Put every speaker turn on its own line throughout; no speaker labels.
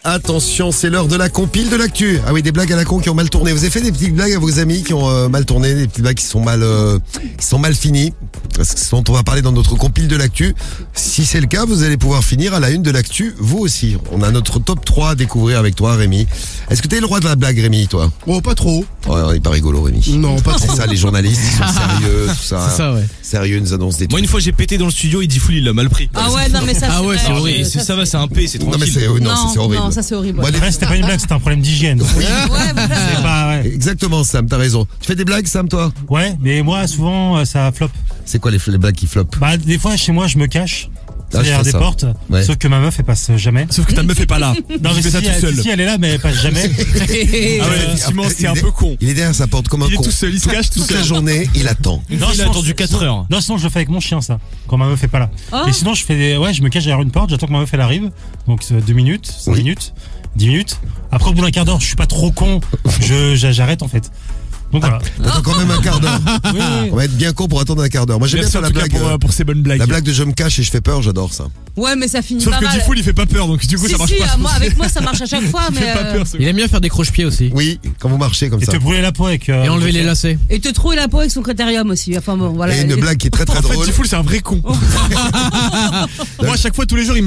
Attention, c'est l'heure de la compile de l'actu. Ah oui, des blagues à la con qui ont mal tourné. Vous avez fait des petites blagues à vos amis qui ont mal tourné, des petites blagues qui sont mal finies. C'est ce dont on va parler dans notre compile de l'actu. Si c'est le cas, vous allez pouvoir finir à la une de l'actu, vous aussi. On a notre top 3 à découvrir avec toi, Rémi. Est-ce que t'es le roi de la blague, Rémi, toi?
Oh, pas trop.
Ouais, on est pas rigolo, Rémi.
Non, pas trop.
C'est ça, les journalistes, ils sont sérieux, tout ça.
C'est ça, ouais.
Sérieux, ils nous annoncent des trucs.
Moi, une fois, j'ai pété dans le studio, il dit Fouli, il l'a mal pris.
Ah ouais, non, mais ça,
Ah ouais,
vrai.
c'est horrible.
Ça va, c'est un P, c'est
Non, mais
tranquille.
c'est horrible.
Non, ça c'est horrible.
Moi,
Ouais,
les-
C'était pas une blague, c'était un problème d'hygiène.
voilà.
C'est pas, ouais.
Exactement, Sam, t'as raison. Tu fais des blagues, Sam, toi?
Ouais, mais moi, souvent, ça flop.
C'est quoi les blagues qui flopent?
Bah, des fois, chez moi, je me cache.
Ah, je
derrière
fais
des
ça.
portes.
Ouais.
Sauf que ma meuf, elle passe jamais.
Sauf que ta meuf est pas là.
Non, mais
je fais ça
si,
tout seul.
si, elle est là, mais elle passe jamais.
Ah ouais, effectivement, c'est un peu con.
Il est derrière sa porte comme un
Il est
con.
tout seul, il se cache tout
Toute la
seul.
journée, il attend.
Une fois, il a
sinon,
attendu 4 heures.
Non, sinon, je le fais avec mon chien, ça. Quand ma meuf est pas là.
Oh.
Et sinon, je me cache derrière une porte, j'attends que ma meuf, elle arrive. Donc, 2 minutes, 5
Oui.
minutes, 10 minutes. Après, au bout d'un quart d'heure, je suis pas trop con. J'arrête, en fait. Donc, voilà.
T'attends quand même un quart d'heure.
Oui, oui.
On va être bien con pour attendre un quart d'heure. Moi, j'aime bien
Merci
faire
en
la
tout cas
blague.
pour ces bonnes blagues.
La blague de je me cache et je fais peur, j'adore ça.
Ouais, mais ça finit
Sauf
pas
que
mal.
Diffoul, il fait pas peur, donc du coup,
Si,
ça marche
si,
pas.
moi, avec moi, ça marche à chaque fois,
Il
mais.
fait pas peur, ce
Il aime bien faire des croche-pieds aussi.
Oui, quand vous marchez comme
Et
ça.
te brûler la peau avec.
Et enlever les lacets.
Et te trouver la peau avec son critérium aussi. Enfin bon, voilà.
Et une blague qui est très très
En fait,
drôle.
Diffoul, c'est un vrai con. Moi, à chaque fois, tous les jours, il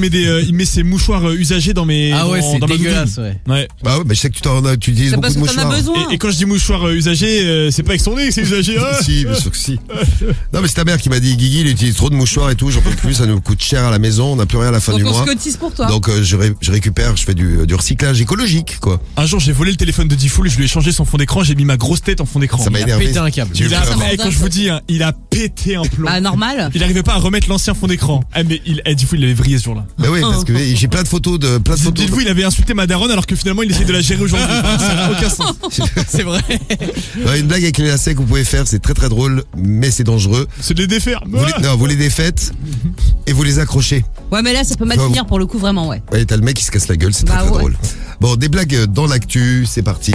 met ses mouchoirs usagés dans mes.
Ah ouais, c'est
dans ma
dégueulasse,
doudoune.
ouais.
Ouais.
Bah ouais, bah je sais que tu utilises
C'est
beaucoup
parce
de
que t'en as
mouchoirs.
besoin.
Et quand je dis mouchoir usagé, c'est pas avec son nez que c'est usagé. hein.
Si, bien sûr que si. Non mais c'est ta mère qui m'a dit Guigui, il utilise trop de mouchoirs et tout, j'en peux plus, ça nous coûte cher à la maison, on n'a plus rien à la fin
Donc
du
on
mois.
se cotise pour toi.
Donc je récupère, je fais du recyclage écologique quoi.
Un jour, j'ai volé le téléphone de Diffoul, je lui ai changé son fond d'écran, j'ai mis ma grosse tête en fond d'écran.
Ça m'a
Il a
énervé.
pété un câble.
Tu
Il a,
veux-
quand je vous dis, hein, il a pété un plomb.
Bah, normal.
Il arrivait pas à remettre l'ancien fond d'écran. Ah, mais Diffoul, il avait vrillé ce jour-là.
Bah oui, parce que j'ai plein de photos de
Dites-vous, il avait insulté ma daronne alors que finalement il essaie de la gérer aujourd'hui. Enfin, ça n'a aucun sens.
C'est vrai.
Ouais, une blague avec les lacets que vous pouvez faire, c'est très très drôle, mais c'est dangereux.
C'est de les défaire.
Vous les défaites et vous les accrochez.
Ouais, mais là, ça peut mal
Bah,
finir pour le coup, vraiment, ouais.
Ouais, t'as le mec qui se casse la gueule, c'est
Bah
très très
ouais.
drôle. Bon, des blagues dans l'actu, c'est parti.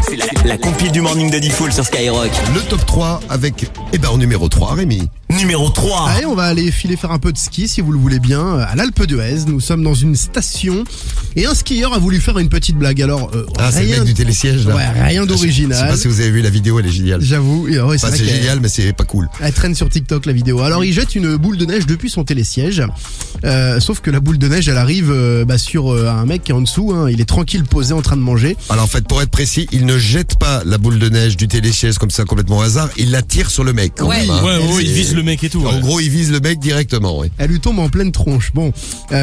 C'est la compile du morning de Diffoul sur Skyrock.
Le top 3 avec, en numéro 3, Rémi.
Numéro 3.
Allez, on va aller filer faire un peu de ski si vous le voulez bien à l'Alpe d'Huez. Nous sommes dans une station et un skieur a voulu faire une petite blague. Alors
C'est le mec du télésiège là.
Ouais, rien
Je sais
d'original.
pas si vous avez vu la vidéo, elle est géniale.
J'avoue, ouais,
Enfin,
vrai
c'est
qu'elle-
génial, mais c'est pas cool.
Elle traîne sur TikTok la vidéo. Alors il jette une boule de neige depuis son télésiège. Sauf que la boule de neige elle arrive sur un mec qui est en dessous. Hein. Il est tranquille posé en train de manger.
Alors en fait, pour être précis, il ne jette pas la boule de neige du télésiège comme ça complètement au hasard, il la tire sur le mec. quand
Ouais.
même, hein.
Ouais, il vise le mec et tout.
En
ouais.
gros, il vise le mec directement. Ouais.
Elle lui tombe en pleine tronche. Bon,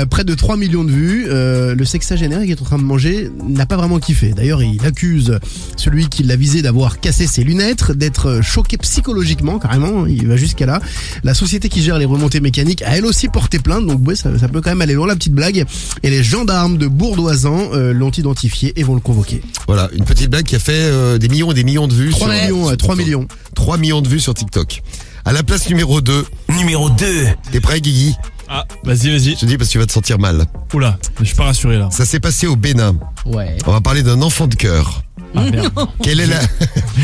près de 3 millions de vues. Le sexagénaire qui est en train de manger n'a pas vraiment kiffé. D'ailleurs, il accuse celui qui l'a visé d'avoir cassé ses lunettes, d'être choqué psychologiquement, carrément. Il va jusqu'à là. La société qui gère les remontées mécaniques a elle aussi porté plainte. Donc ouais, ça peut quand même aller loin la petite blague. Et les gendarmes de Bourdoisan l'ont identifié et vont le convoquer.
Voilà, une petite blague qui a fait des millions et des millions de vues.
3
sur-
millions, 3 millions.
3 millions de vues sur TikTok. À la place numéro 2,
Numéro 2.
t'es prêt Guigui?
Ah, vas-y.
Je te dis parce que tu vas te sentir mal.
Oula, je suis pas rassuré là.
Ça s'est passé au Bénin.
Ouais.
On va parler d'un enfant de cœur.
Ah merde.
Quelle est la...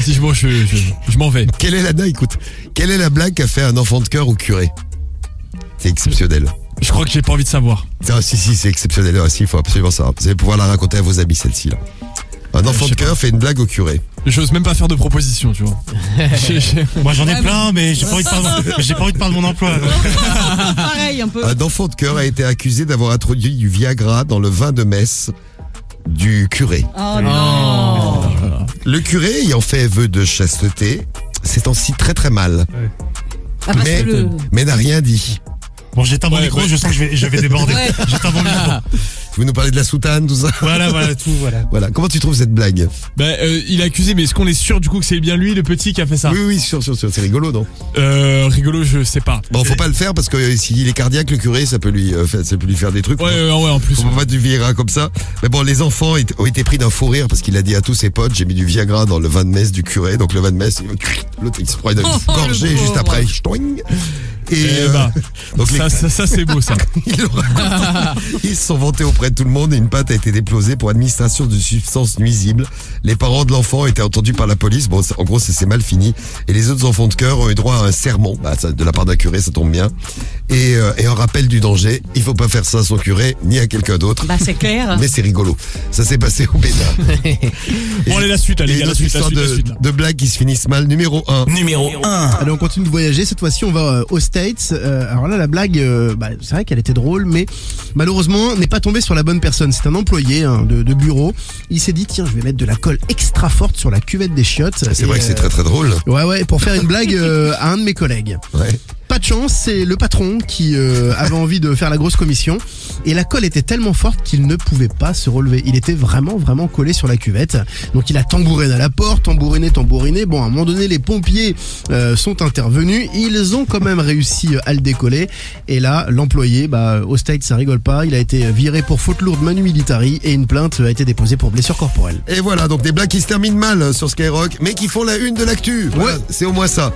Si je m'en vais.
Quelle est la... Non, écoute. Quelle est la blague qu'a fait un enfant de cœur au curé? C'est exceptionnel.
Je crois que j'ai pas envie de savoir.
Ah, si, c'est exceptionnel. Ah, si, il faut absolument ça. Vous allez pouvoir la raconter à vos amis, celle-ci, là. Un enfant
je
de
sais
cœur fait une blague au curé.
J'ose même pas faire de proposition, tu vois.
Moi j'en ai
Ouais,
plein, mais j'ai pas envie de perdre mon emploi.
Pareil, un peu.
Un enfant de cœur a été accusé d'avoir introduit du Viagra dans le vin de messe du curé.
Oh non.
Le curé, ayant fait vœu de chasteté, s'est ainsi très très mal.
Ah, parce
Mais,
que le.
mais n'a rien dit.
Bon, j'éteins mon micro, je sens que je vais déborder.
Ouais.
J'éteins mon micro.
Vous nous parlez de la soutane, tout ça?
Voilà, tout, voilà.
Voilà. Comment tu trouves cette blague?
Il a accusé, mais est-ce qu'on est sûr du coup que c'est bien lui, le petit, qui a fait ça?
Oui, sûr. C'est rigolo, non?
Rigolo, je sais pas.
Bon, faut pas le faire parce que s'il est cardiaque, le curé, ça peut lui faire des trucs.
Ouais, en plus.
Faut pas mettre du Viagra comme ça. Mais bon, les enfants ont été pris d'un fou rire parce qu'il a dit à tous ses potes, j'ai mis du Viagra dans le vin de messe du curé. Donc le vin de messe, l'autre il se prend une gorgée
le
juste
pauvre.
après. Ch'toing. Et
donc ça c'est beau ça.
Ils se sont vantés auprès de tout le monde et une plainte a été déposée pour administration de substances nuisibles. Les parents de l'enfant ont été entendus par la police. Bon, en gros, c'est mal fini. Et les autres enfants de cœur ont eu droit à un sermon, de la part d'un curé, ça tombe bien. Et un rappel du danger. Il faut pas faire ça à son curé, ni à quelqu'un d'autre.
Bah, c'est clair.
Mais c'est rigolo. Ça s'est passé au Bénin.
Bon, allez, la suite, les gars, la suite.
De blagues qui se finissent mal. Numéro 1.
Numéro 1.
Allez, on continue de voyager. Cette fois-ci, on va aux States. Alors là, la blague, c'est vrai qu'elle était drôle, mais malheureusement, n'est pas tombée sur la bonne personne. C'est un employé de bureau. Il s'est dit, tiens, je vais mettre de la colle extra forte sur la cuvette des chiottes.
C'est vrai que c'est très très drôle.
Ouais, pour faire une blague à un de mes collègues.
Ouais.
Pas de chance, c'est le patron qui avait envie de faire la grosse commission et la colle était tellement forte qu'il ne pouvait pas se relever. Il était vraiment collé sur la cuvette. Donc il a tambouriné à la porte, tambouriné. Bon, à un moment donné, les pompiers sont intervenus. Ils ont quand même réussi à le décoller. Et là, l'employé, au States, ça rigole pas. Il a été viré pour faute lourde manu militari et une plainte a été déposée pour blessure corporelle.
Et voilà, donc des blagues qui se terminent mal sur Skyrock, mais qui font la une de l'actu. Voilà, c'est au moins ça.